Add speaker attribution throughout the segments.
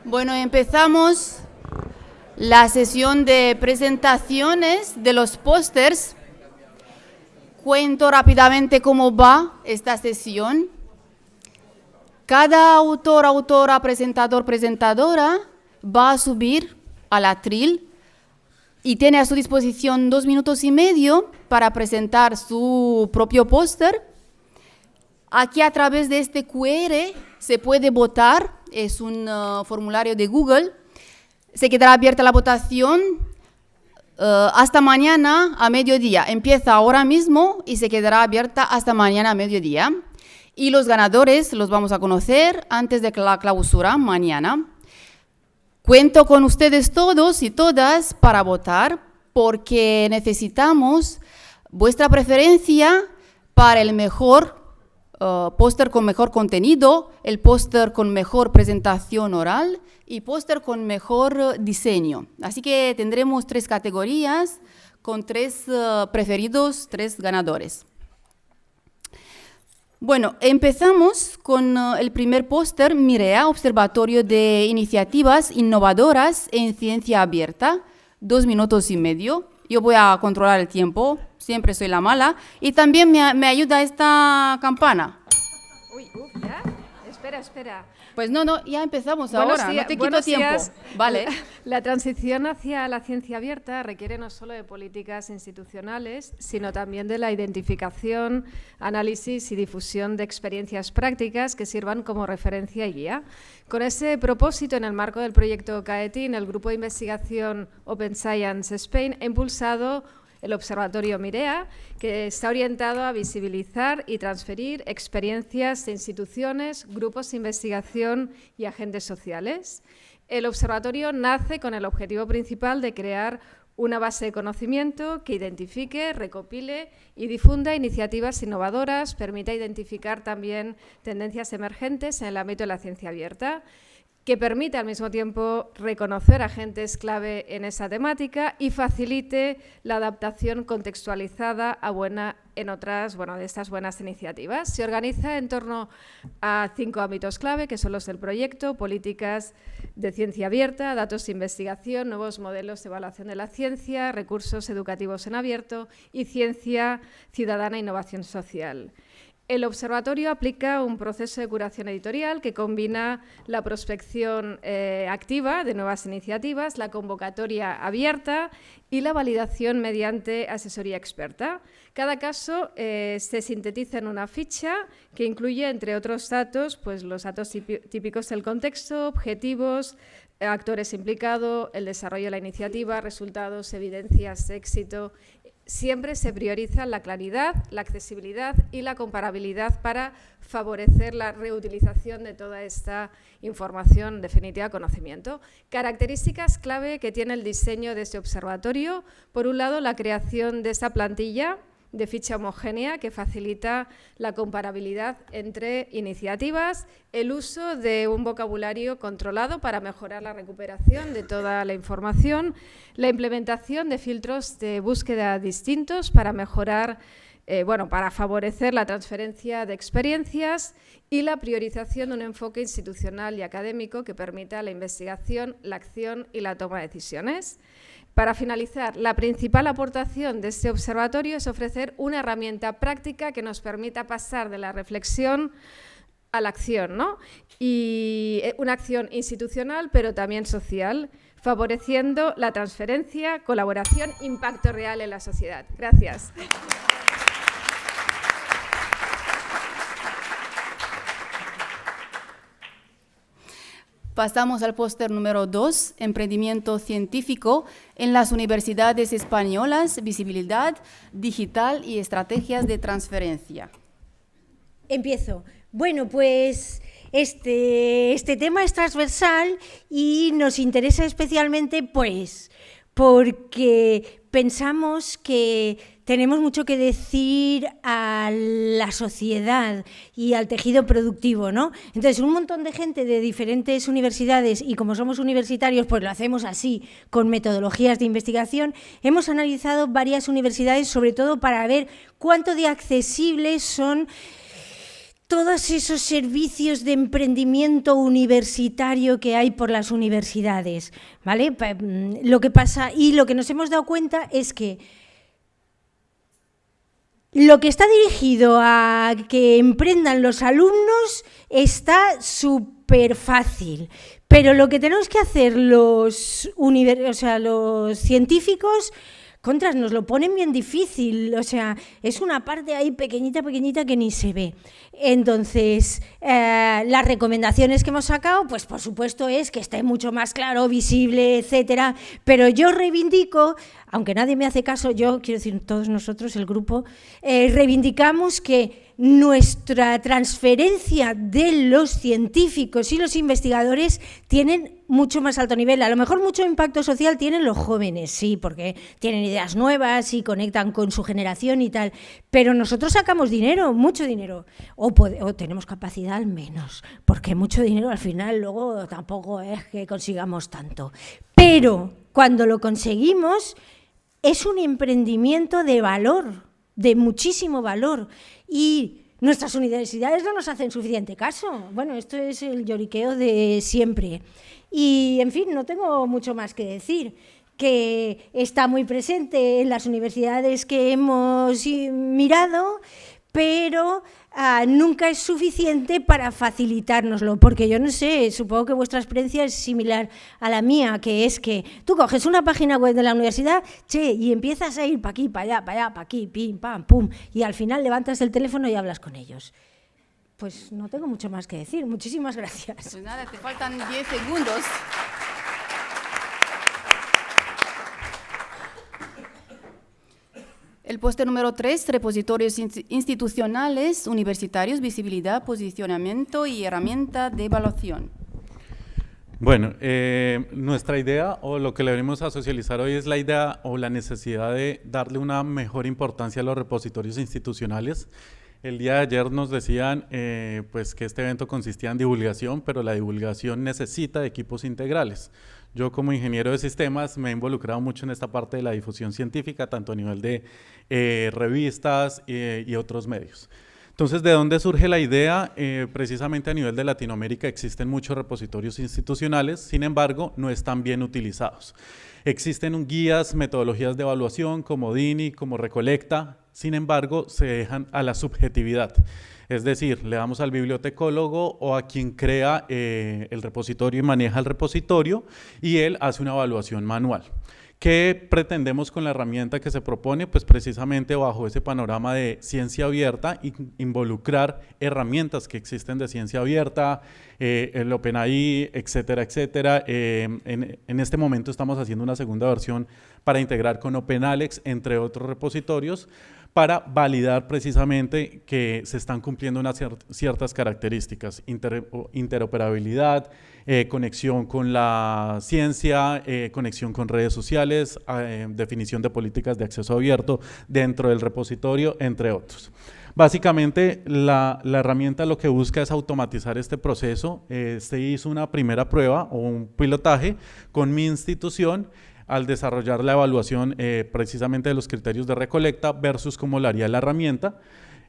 Speaker 1: Bueno, empezamos la sesión de presentaciones de los pósters. Cuento rápidamente cómo va esta sesión. Cada autor, autora, presentador, presentadora va a subir al atril y tiene a su disposición 2 minutos y medio para presentar su propio póster. Aquí a través de este QR se puede votar, es un formulario de Google. Se quedará abierta la votación hasta mañana a mediodía. Empieza ahora mismo y se quedará abierta hasta mañana a mediodía. Y los ganadores los vamos a conocer antes de la clausura, mañana. Cuento con ustedes todos y todas para votar porque necesitamos vuestra preferencia para el mejor póster con mejor contenido, el póster con mejor presentación oral y póster con mejor diseño. Así que tendremos 3 categorías con 3 preferidos, 3 ganadores. Bueno, empezamos con el primer póster, Mirea, Observatorio de Iniciativas Innovadoras en Ciencia Abierta, 2 minutos y medio. Yo voy a controlar el tiempo, siempre soy la mala. Y también me ayuda esta campana.
Speaker 2: Uy, ¿ya? Espera.
Speaker 1: Pues no, ya empezamos ahora, no te quito tiempo. Vale.
Speaker 2: La transición hacia la ciencia abierta requiere no solo de políticas institucionales, sino también de la identificación, análisis y difusión de experiencias prácticas que sirvan como referencia y guía. Con ese propósito, en el marco del proyecto CAETIN, el Grupo de Investigación Open Science Spain ha impulsado el Observatorio Mirea, que está orientado a visibilizar y transferir experiencias de instituciones, grupos de investigación y agentes sociales. El observatorio nace con el objetivo principal de crear una base de conocimiento que identifique, recopile y difunda iniciativas innovadoras, permita identificar también tendencias emergentes en el ámbito de la ciencia abierta, que permita al mismo tiempo reconocer agentes clave en esa temática y facilite la adaptación contextualizada en otras de estas buenas iniciativas. Se organiza en torno a 5 ámbitos clave, que son los del proyecto: políticas de ciencia abierta, datos de investigación, nuevos modelos de evaluación de la ciencia, recursos educativos en abierto y ciencia ciudadana e innovación social. El observatorio aplica un proceso de curación editorial que combina la prospección activa de nuevas iniciativas, la convocatoria abierta y la validación mediante asesoría experta. Cada caso se sintetiza en una ficha que incluye, entre otros datos, pues los datos típicos del contexto, objetivos, actores implicados, el desarrollo de la iniciativa, resultados, evidencias de éxito. Siempre se prioriza la claridad, la accesibilidad y la comparabilidad para favorecer la reutilización de toda esta información, en definitiva, conocimiento. Características clave que tiene el diseño de este observatorio: por un lado, la creación de esta plantilla de ficha homogénea que facilita la comparabilidad entre iniciativas, el uso de un vocabulario controlado para mejorar la recuperación de toda la información, la implementación de filtros de búsqueda distintos para mejorar, para favorecer la transferencia de experiencias y la priorización de un enfoque institucional y académico que permita la investigación, la acción y la toma de decisiones. Para finalizar, la principal aportación de este observatorio es ofrecer una herramienta práctica que nos permita pasar de la reflexión a la acción, ¿no? Y una acción institucional, pero también social, favoreciendo la transferencia, colaboración, impacto real en la sociedad. Gracias.
Speaker 1: Pasamos al póster número 2, Emprendimiento científico en las universidades españolas, visibilidad digital y estrategias de transferencia.
Speaker 3: Empiezo. Bueno, pues este tema es transversal y nos interesa especialmente porque pensamos que tenemos mucho que decir a la sociedad y al tejido productivo, ¿no? Entonces, un montón de gente de diferentes universidades, y como somos universitarios, pues lo hacemos así, con metodologías de investigación, hemos analizado varias universidades, sobre todo para ver cuánto de accesibles son todos esos servicios de emprendimiento universitario que hay por las universidades, ¿vale? Lo que pasa y lo que nos hemos dado cuenta es que lo que está dirigido a que emprendan los alumnos está súper fácil, pero lo que tenemos que hacer los científicos, contras, nos lo ponen bien difícil, o sea, es una parte ahí pequeñita que ni se ve. Entonces, las recomendaciones que hemos sacado, pues por supuesto es que esté mucho más claro, visible, etcétera, pero yo reivindico, aunque nadie me hace caso, yo quiero decir, todos nosotros, el grupo, reivindicamos que nuestra transferencia de los científicos y los investigadores tienen mucho más alto nivel. A lo mejor mucho impacto social tienen los jóvenes, sí, porque tienen ideas nuevas y conectan con su generación y tal, pero nosotros sacamos dinero, mucho dinero, o tenemos capacidad al menos, porque mucho dinero al final luego tampoco es que consigamos tanto. Pero cuando lo conseguimos es un emprendimiento de valor, de muchísimo valor, y nuestras universidades no nos hacen suficiente caso. Bueno, esto es el lloriqueo de siempre. Y, en fin, no tengo mucho más que decir, que está muy presente en las universidades que hemos mirado, pero nunca es suficiente para facilitárnoslo, porque yo no sé, supongo que vuestra experiencia es similar a la mía, que es que tú coges una página web de la universidad, y empiezas a ir para aquí, para allá, para aquí, pim, pam, pum, y al final levantas el teléfono y hablas con ellos. Pues no tengo mucho más que decir. Muchísimas gracias.
Speaker 1: Pues nada, te faltan 10 segundos. El póster número 3, repositorios institucionales, universitarios, visibilidad, posicionamiento y herramienta de evaluación.
Speaker 4: Bueno, nuestra idea o lo que le venimos a socializar hoy es la idea o la necesidad de darle una mejor importancia a los repositorios institucionales. El día de ayer nos decían pues que este evento consistía en divulgación, pero la divulgación necesita de equipos integrales. Yo como ingeniero de sistemas me he involucrado mucho en esta parte de la difusión científica, tanto a nivel de revistas y otros medios. Entonces, ¿de dónde surge la idea? Precisamente a nivel de Latinoamérica existen muchos repositorios institucionales, sin embargo, no están bien utilizados. Existen guías, metodologías de evaluación como DINI, como Recolecta, sin embargo, se dejan a la subjetividad. Es decir, le damos al bibliotecólogo o a quien crea el repositorio y maneja el repositorio y él hace una evaluación manual. ¿Qué pretendemos con la herramienta que se propone? Pues precisamente bajo ese panorama de ciencia abierta, involucrar herramientas que existen de ciencia abierta, el OpenAI, etcétera, etcétera. En este momento estamos haciendo una segunda versión para integrar con OpenAlex, entre otros repositorios, para validar precisamente que se están cumpliendo unas ciertas características, interoperabilidad, conexión con la ciencia, conexión con redes sociales, definición de políticas de acceso abierto dentro del repositorio, entre otros. Básicamente, la herramienta lo que busca es automatizar este proceso. Se hizo una primera prueba o un pilotaje con mi institución al desarrollar la evaluación precisamente de los criterios de Recolecta versus cómo lo haría la herramienta.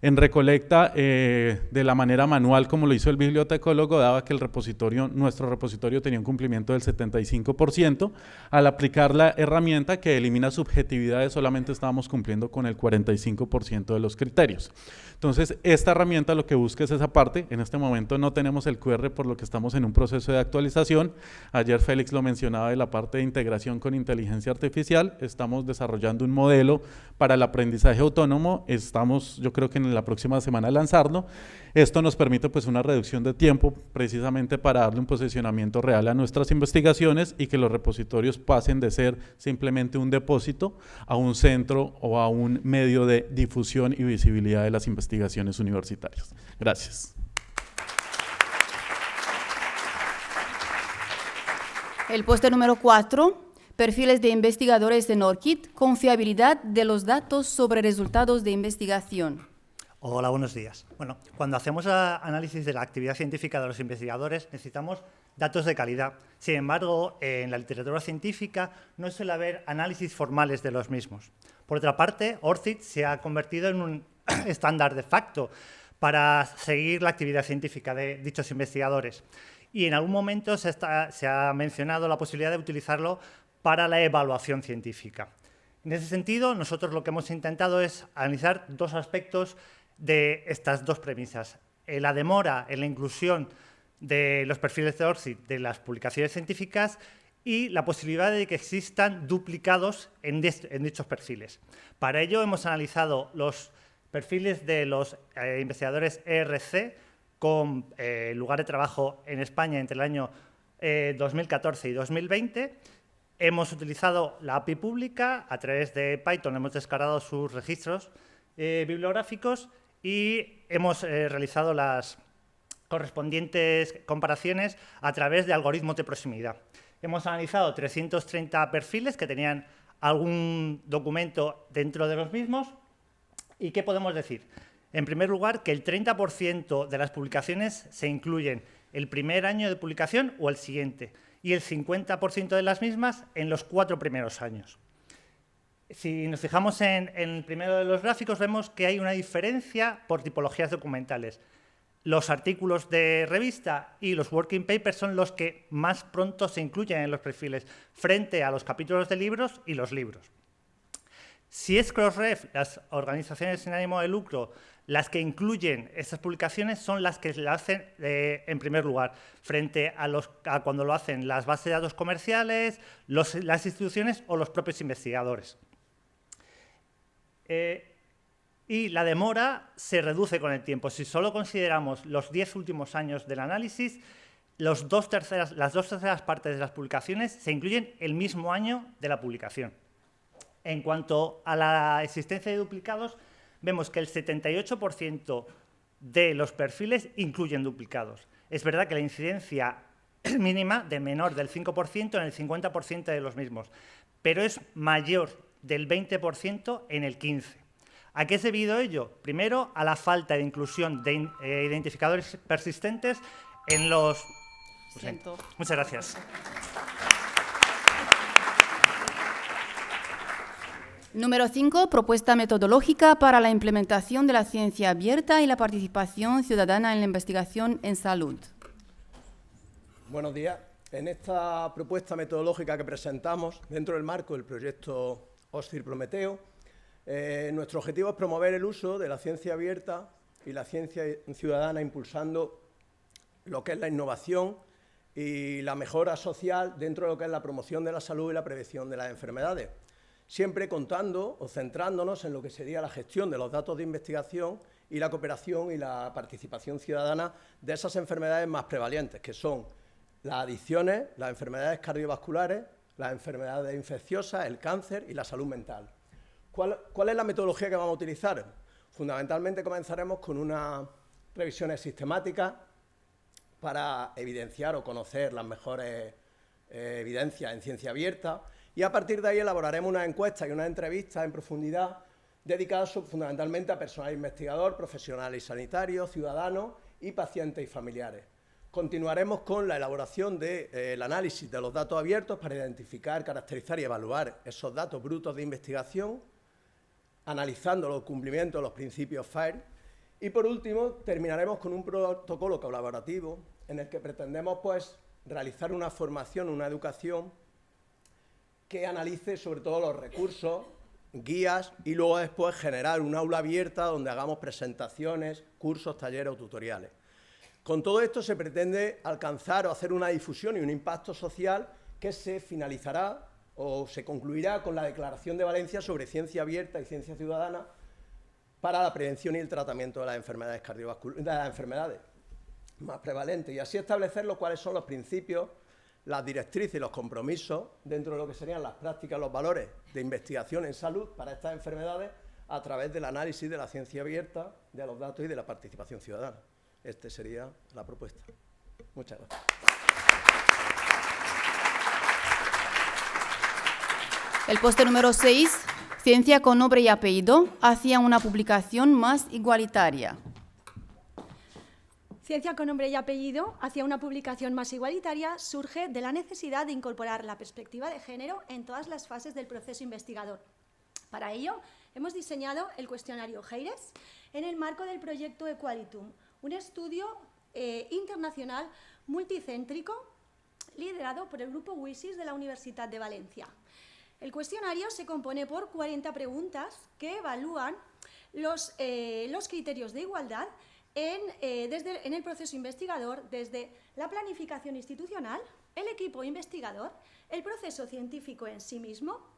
Speaker 4: En Recolecta, de la manera manual como lo hizo el bibliotecólogo, daba que nuestro repositorio tenía un cumplimiento del 75%. Al aplicar la herramienta que elimina subjetividades, solamente estábamos cumpliendo con el 45% de los criterios. Entonces, esta herramienta lo que busca es esa parte. En este momento no tenemos el QR, por lo que estamos en un proceso de actualización. Ayer Félix lo mencionaba de la parte de integración con inteligencia artificial. Estamos desarrollando un modelo para el aprendizaje autónomo. Estamos, yo creo que en la próxima semana lanzarlo. Esto nos permite pues una reducción de tiempo precisamente para darle un posicionamiento real a nuestras investigaciones y que los repositorios pasen de ser simplemente un depósito a un centro o a un medio de difusión y visibilidad de las investigaciones universitarias. Gracias.
Speaker 1: El póster número 4, perfiles de investigadores en ORCID, confiabilidad de los datos sobre resultados de investigación.
Speaker 5: Hola, buenos días. Bueno, cuando hacemos análisis de la actividad científica de los investigadores necesitamos datos de calidad. Sin embargo, en la literatura científica no suele haber análisis formales de los mismos. Por otra parte, ORCID se ha convertido en un estándar de facto para seguir la actividad científica de dichos investigadores. Y en algún momento se ha mencionado la posibilidad de utilizarlo para la evaluación científica. En ese sentido, nosotros lo que hemos intentado es analizar dos aspectos de estas dos premisas. La demora en la inclusión de los perfiles de ORCID de las publicaciones científicas y la posibilidad de que existan duplicados en dichos perfiles. Para ello hemos analizado los perfiles de los investigadores ERC con lugar de trabajo en España entre el año 2014 y 2020. Hemos utilizado la API pública, a través de Python hemos descargado sus registros bibliográficos y hemos realizado las correspondientes comparaciones a través de algoritmos de proximidad. Hemos analizado 330 perfiles que tenían algún documento dentro de los mismos. ¿Y qué podemos decir? En primer lugar, que el 30% de las publicaciones se incluyen el primer año de publicación o el siguiente, y el 50% de las mismas en los 4 primeros años. Si nos fijamos en el primero de los gráficos, vemos que hay una diferencia por tipologías documentales. Los artículos de revista y los working papers son los que más pronto se incluyen en los perfiles, frente a los capítulos de libros y los libros. Si es Crossref, las organizaciones sin ánimo de lucro, las que incluyen estas publicaciones son las que la hacen en primer lugar, frente a cuando lo hacen las bases de datos comerciales, las instituciones o los propios investigadores. Y la demora se reduce con el tiempo. Si solo consideramos los 10 últimos años del análisis, las dos terceras partes de las publicaciones se incluyen el mismo año de la publicación. En cuanto a la existencia de duplicados, vemos que el 78% de los perfiles incluyen duplicados. Es verdad que la incidencia mínima de menor del 5% en el 50% de los mismos, pero es mayor del 20% en el 15%. ¿A qué es debido ello? Primero, a la falta de inclusión de identificadores persistentes en los... Muchas gracias.
Speaker 1: Número 5, propuesta metodológica para la implementación de la ciencia abierta y la participación ciudadana en la investigación en salud.
Speaker 6: Buenos días. En esta propuesta metodológica que presentamos, dentro del marco del proyecto OSCIR Prometeo, nuestro objetivo es promover el uso de la ciencia abierta y la ciencia ciudadana, impulsando lo que es la innovación y la mejora social dentro de lo que es la promoción de la salud y la prevención de las enfermedades, siempre contando o centrándonos en lo que sería la gestión de los datos de investigación y la cooperación y la participación ciudadana de esas enfermedades más prevalentes, que son las adicciones, las enfermedades cardiovasculares, las enfermedades infecciosas, el cáncer y la salud mental. ¿Cuál es la metodología que vamos a utilizar? Fundamentalmente comenzaremos con unas revisiones sistemáticas para evidenciar o conocer las mejores evidencias en ciencia abierta, y a partir de ahí elaboraremos una encuesta y una entrevista en profundidad dedicadas fundamentalmente a personal investigador, profesionales y sanitarios, ciudadanos y pacientes y familiares. Continuaremos con la elaboración del análisis de los datos abiertos para identificar, caracterizar y evaluar esos datos brutos de investigación, analizando los cumplimientos de los principios FAIR. Y por último, terminaremos con un protocolo colaborativo en el que pretendemos realizar una formación, una educación que analice sobre todo los recursos, guías y luego después generar un aula abierta donde hagamos presentaciones, cursos, talleres o tutoriales. Con todo esto se pretende alcanzar o hacer una difusión y un impacto social que se finalizará o se concluirá con la Declaración de Valencia sobre ciencia abierta y ciencia ciudadana para la prevención y el tratamiento de las enfermedades cardiovasculares, de las enfermedades más prevalentes, y así establecer cuáles son los principios, las directrices y los compromisos dentro de lo que serían las prácticas, los valores de investigación en salud para estas enfermedades a través del análisis de la ciencia abierta, de los datos y de la participación ciudadana. Esta sería la propuesta. Muchas gracias.
Speaker 1: El póster número 6, Ciencia con nombre y apellido, hacia una publicación más igualitaria.
Speaker 7: Ciencia con nombre y apellido hacia una publicación más igualitaria surge de la necesidad de incorporar la perspectiva de género en todas las fases del proceso investigador. Para ello, hemos diseñado el cuestionario Geyres en el marco del proyecto Equalitum, un estudio internacional multicéntrico liderado por el grupo WISIS de la Universidad de Valencia. El cuestionario se compone por 40 preguntas que evalúan los criterios de igualdad en el proceso investigador, desde la planificación institucional, el equipo investigador, el proceso científico en sí mismo,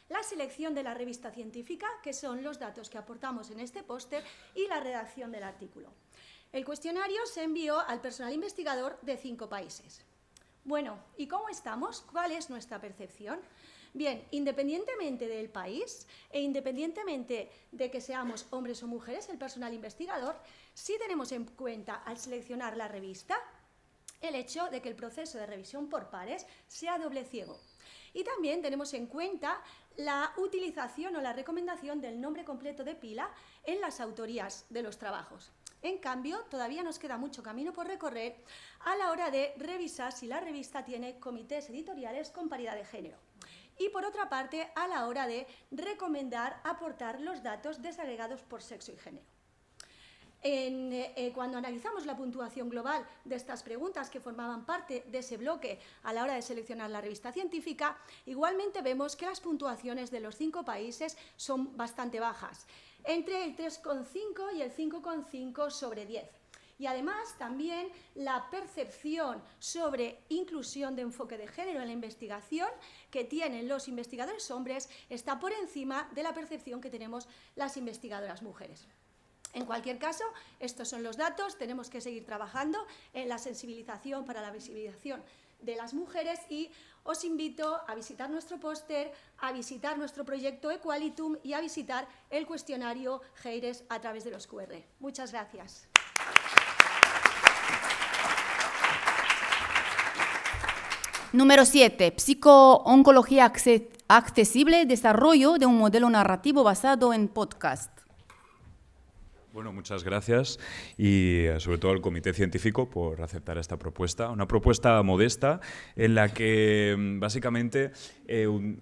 Speaker 7: la selección de la revista científica, que son los datos que aportamos en este póster, y la redacción del artículo. El cuestionario se envió al personal investigador de 5 países. Bueno, ¿y cómo estamos? ¿Cuál es nuestra percepción? Bien, independientemente del país e independientemente de que seamos hombres o mujeres, el personal investigador, sí tenemos en cuenta al seleccionar la revista el hecho de que el proceso de revisión por pares sea doble ciego. Y también tenemos en cuenta la utilización o la recomendación del nombre completo de pila en las autorías de los trabajos. En cambio, todavía nos queda mucho camino por recorrer a la hora de revisar si la revista tiene comités editoriales con paridad de género. Y por otra parte, a la hora de recomendar aportar los datos desagregados por sexo y género. Cuando analizamos la puntuación global de estas preguntas que formaban parte de ese bloque a la hora de seleccionar la revista científica, igualmente vemos que las puntuaciones de los 5 países son bastante bajas, entre el 3,5 y el 5,5 sobre 10. Y además también la percepción sobre inclusión de enfoque de género en la investigación que tienen los investigadores hombres está por encima de la percepción que tenemos las investigadoras mujeres. En cualquier caso, estos son los datos, tenemos que seguir trabajando en la sensibilización para la visibilización de las mujeres y os invito a visitar nuestro póster, a visitar nuestro proyecto Equalitum y a visitar el cuestionario Geyres a través de los QR. Muchas gracias.
Speaker 1: Número 7. Psico-oncología accesible, desarrollo de un modelo narrativo basado en podcast.
Speaker 8: Bueno, muchas gracias y sobre todo al Comité Científico por aceptar esta propuesta. Una propuesta modesta en la que básicamente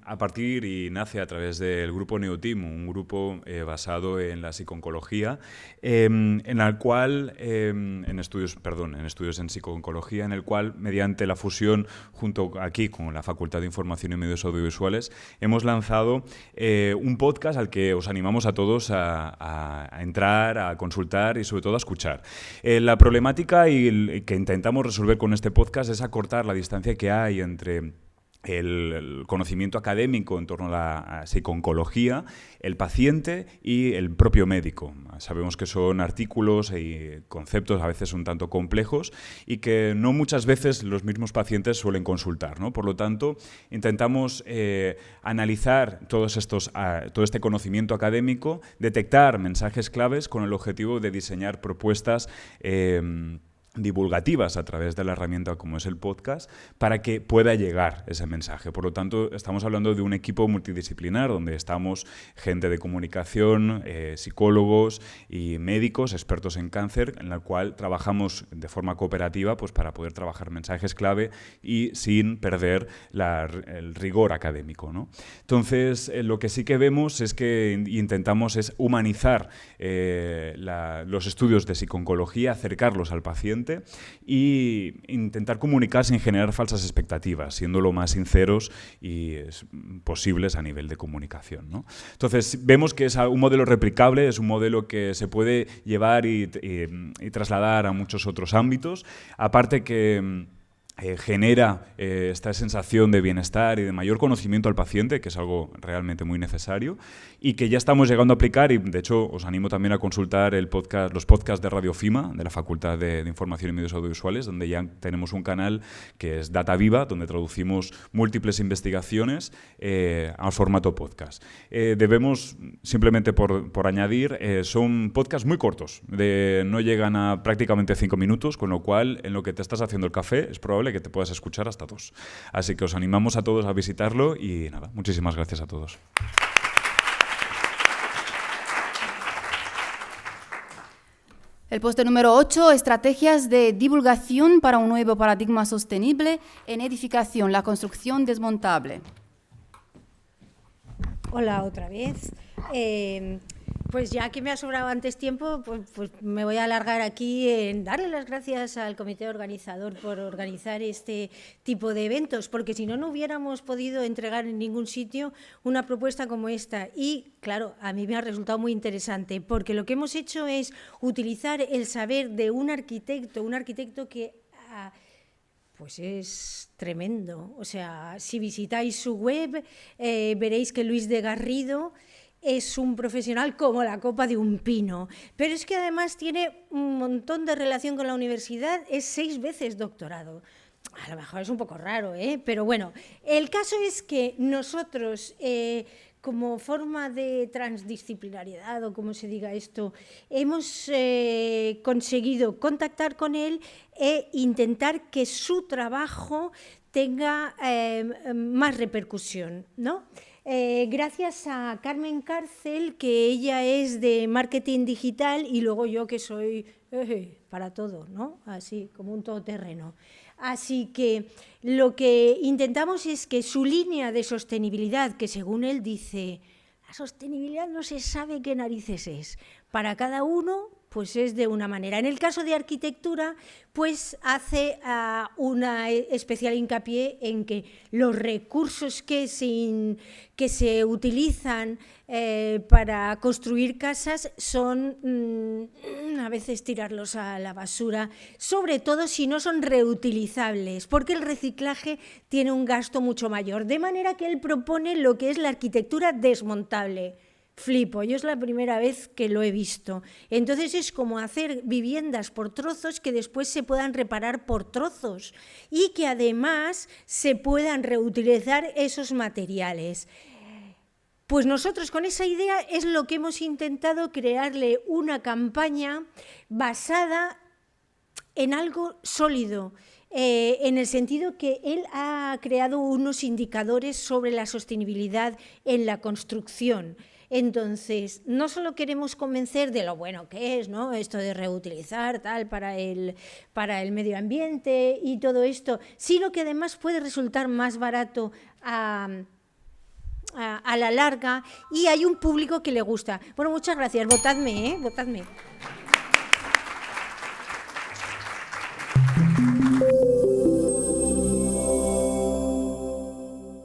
Speaker 8: a partir y nace a través del grupo Neotim, un grupo basado en la psico-oncología, en el cual, en estudios en psico-oncología, en el cual mediante la fusión junto aquí con la Facultad de Información y Medios Audiovisuales hemos lanzado un podcast al que os animamos a todos a entrar, a consultar y sobre todo a escuchar. La problemática que intentamos resolver con este podcast es acortar la distancia que hay entre el conocimiento académico en torno a la psico-oncología, el paciente y el propio médico. Sabemos que son artículos y conceptos a veces un tanto complejos y que no muchas veces los mismos pacientes suelen consultar, ¿no? Por lo tanto, intentamos analizar todo este conocimiento académico, detectar mensajes claves con el objetivo de diseñar propuestas divulgativas a través de la herramienta como es el podcast para que pueda llegar ese mensaje. Por lo tanto, estamos hablando de un equipo multidisciplinar donde estamos gente de comunicación, psicólogos y médicos, expertos en cáncer, en la cual trabajamos de forma cooperativa pues, para poder trabajar mensajes clave y sin perder el rigor académico, ¿no? Entonces, lo que sí que vemos es que intentamos humanizar los estudios de psico-oncología, acercarlos al paciente y intentar comunicar sin generar falsas expectativas, siendo lo más sinceros y posibles a nivel de comunicación, ¿no? Entonces, vemos que es un modelo replicable, es un modelo que se puede llevar y trasladar a muchos otros ámbitos, aparte que genera esta sensación de bienestar y de mayor conocimiento al paciente, que es algo realmente muy necesario y que ya estamos llegando a aplicar y de hecho os animo también a consultar los podcasts de Radio FIMA, de la Facultad de Información y Medios Audiovisuales, donde ya tenemos un canal que es Data Viva, donde traducimos múltiples investigaciones al formato podcast. Debemos, simplemente por añadir, son podcasts muy cortos, no llegan a prácticamente 5 minutos, con lo cual en lo que te estás haciendo el café es probable que te puedas escuchar hasta 2. Así que os animamos a todos a visitarlo y nada, muchísimas gracias a todos.
Speaker 1: El póster número 8, estrategias de divulgación para un nuevo paradigma sostenible en edificación, la construcción desmontable.
Speaker 3: Hola otra vez. Pues ya que me ha sobrado antes tiempo, pues me voy a alargar aquí en darle las gracias al comité organizador por organizar este tipo de eventos, porque si no, no hubiéramos podido entregar en ningún sitio una propuesta como esta. Y, claro, a mí me ha resultado muy interesante, porque lo que hemos hecho es utilizar el saber de un arquitecto que pues es tremendo. O sea, si visitáis su web, veréis que Luis de Garrido es un profesional como la copa de un pino, pero es que además tiene un montón de relación con la universidad, es 6 veces doctorado. A lo mejor es un poco raro, pero bueno, el caso es que nosotros, como forma de transdisciplinariedad, o como se diga esto, hemos conseguido contactar con él e intentar que su trabajo tenga más repercusión, ¿no? Gracias a Carmen Cárcel, que ella es de marketing digital, y luego yo que soy para todo, ¿no? Así, como un todoterreno. Así que lo que intentamos es que su línea de sostenibilidad, que según él dice, la sostenibilidad no se sabe qué narices es, para cada uno pues es de una manera. En el caso de arquitectura, pues hace una especial hincapié en que los recursos que se utilizan para construir casas son a veces tirarlos a la basura, sobre todo si no son reutilizables, porque el reciclaje tiene un gasto mucho mayor. De manera que él propone lo que es la arquitectura desmontable. Flipo, yo es la primera vez que lo he visto. Entonces es como hacer viviendas por trozos que después se puedan reparar por trozos y que además se puedan reutilizar esos materiales. Pues nosotros con esa idea es lo que hemos intentado crearle una campaña basada en algo sólido, en el sentido que él ha creado unos indicadores sobre la sostenibilidad en la construcción. Entonces, no solo queremos convencer de lo bueno que es, ¿no?, esto de reutilizar tal para el medio ambiente y todo esto, sino que además puede resultar más barato a la larga y hay un público que le gusta. Bueno, muchas gracias, votadme, votadme.